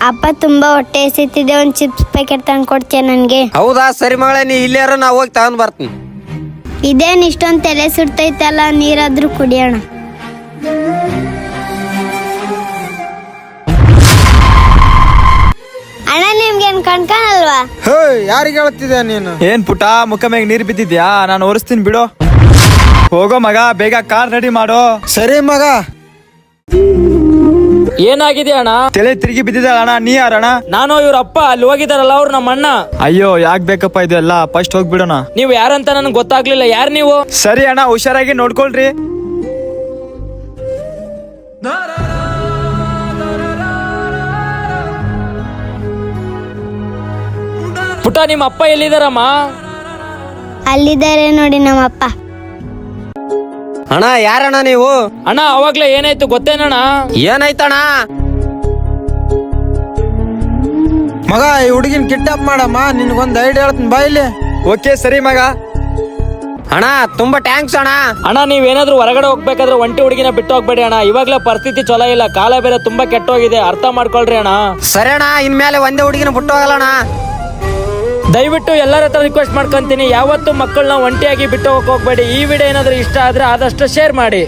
ಅಪ್ಪ ತುಂಬಾ ಹೊಟ್ಟೆ ಎಸಿತಿದೆ, ಒಂದ್ ಚಿಪ್ಸ್ ಪ್ಯಾಕೆಟ್ ತಂದು ಕೊಡ್ತೀಯ ನನ್ಗೆ? ಹೌದಾ, ಸರಿ ಮಗಳೇ, ನೀ ಇಲ್ಲಾರ ನಾ ಹೋಗಿ ತಗೊಂಡ್ ಬರ್ತೀನಿ. ಇದೇನ್ ಇಷ್ಟೊಂದ್ ತಲೆ ಸುಡ್ತೈತಲ್ಲ, ನೀರಾದ್ರೂ ಕುಡಿಯೋಣ. ಅಣ್ಣ ನಿಮ್ಗೇನ್ ಕಣ್ಕಾಣಲ್ವಾ? ಹೇ, ಯಾರಿಗೆ ಹೇಳ್ತಿದ್ಯಾ ನೀನು? ಏನ್ ಪುಟ ಮುಖ ಮ್ಯಾಗ ನೀರ್ ಬಿದ್ದಿದ್ಯಾ? ನಾನು ಒರೆಸ್ತೀನಿ ಬಿಡು. ಹೋಗೋ ಮಗ, ಬೇಗ ಕಾರ್ ರೆಡಿ ಮಾಡೋ. ಸರಿ ಮಗ. ಏನಾಗಿದೆ ಅಣ್ಣ? ತಲೆ ತಿರುಗಿ ಬಿದ್ದಿದ್ದಾಳ ಅಣ್ಣ. ನೀ ಯಾರಣ್ಣ? ನಾನು ಇವ್ರ ಅಪ್ಪ. ಅಲ್ಲಿ ಹೋಗಿದಾರಲ್ಲ ಅವ್ರು ನಮ್ಮ ಅಣ್ಣ. ಅಯ್ಯೋ, ಯಾಕ್ ಬೇಕಪ್ಪ ಇದೆಲ್ಲ? ಫಸ್ಟ್ ಹೋಗ್ಬಿಡೋಣ. ನೀವು ಯಾರಂತ ನನ್ಗೆ ಗೊತ್ತಾಗ್ಲಿಲ್ಲ. ಯಾರು ನೀವು? ಸರಿ ಅಣ್ಣ, ಹುಷಾರಾಗಿ ನೋಡ್ಕೊಳ್ರಿ. ಪುಟ, ನಿಮ್ಮ ಅಪ್ಪ ಎಲ್ಲಿದಾರಮ್ಮ? ಅಲ್ಲಿದ್ದಾರೆ ನೋಡಿ ನಮ್ಮಪ್ಪ. ಅಣ್ಣ, ಯಾರಣ್ಣ ನೀವು? ಅಣ್ಣ, ಅವಾಗ್ಲೇ ಏನಾಯ್ತು ಗೊತ್ತೇನಣ್ಣ? ಏನಾಯ್ತಣ್ಣ? ಮಗ, ಈ ಹುಡುಗಿನ ಕಿಡ್ನಾಪ್ ಮಾಡಮ್ಮ. ನಿನ್ಗೊಂದ್ ಐಡಿಯಾ ಹೇಳ್ತೀನಿ, ಬಾ ಇಲ್ಲಿ. ಓಕೆ, ಸರಿ ಮಗ. ಅಣ್ಣ, ತುಂಬಾ ಟ್ಯಾಂಕ್ಸ್ ಅಣ್ಣ. ಅಣ್ಣ, ನೀವೇನಾದ್ರೂ ಹೊರಗಡೆ ಹೋಗ್ಬೇಕಾದ್ರೆ ಒಂಟಿ ಹುಡುಗಿನ ಬಿಟ್ಟು ಹೋಗ್ಬೇಡಿ ಅಣ್ಣ. ಇವಾಗ್ಲೇ ಪರಿಸ್ಥಿತಿ ಚಲೋ ಇಲ್ಲ, ಕಾಲ ಬೇರೆ ತುಂಬಾ ಕೆಟ್ಟೋಗಿದೆ. ಅರ್ಥ ಮಾಡ್ಕೊಳ್ರಿ ಅಣ್ಣ. ಸರಿ ಅಣ್ಣ, ಇನ್ಮೇಲೆ ಒಂದೇ ಹುಡುಗಿನ ಬಿಟ್ಟು ಹೋಗಲ್ಲಣ್ಣ. ದಯವಿಟ್ಟು ಎಲ್ಲರ ಹತ್ರ ರಿಕ್ವೆಸ್ಟ್ ಮಾಡ್ಕೊಂತೀನಿ, ಯಾವತ್ತು ಮಕ್ಕಳನ್ನ ಒಂಟಿಯಾಗಿ ಬಿಟ್ಟು ಹೋಗ್ಬೇಡಿ. ಈ ವಿಡಿಯೋ ಏನಾದ್ರೂ ಇಷ್ಟ ಆದ್ರೆ ಆದಷ್ಟು ಶೇರ್ ಮಾಡಿ.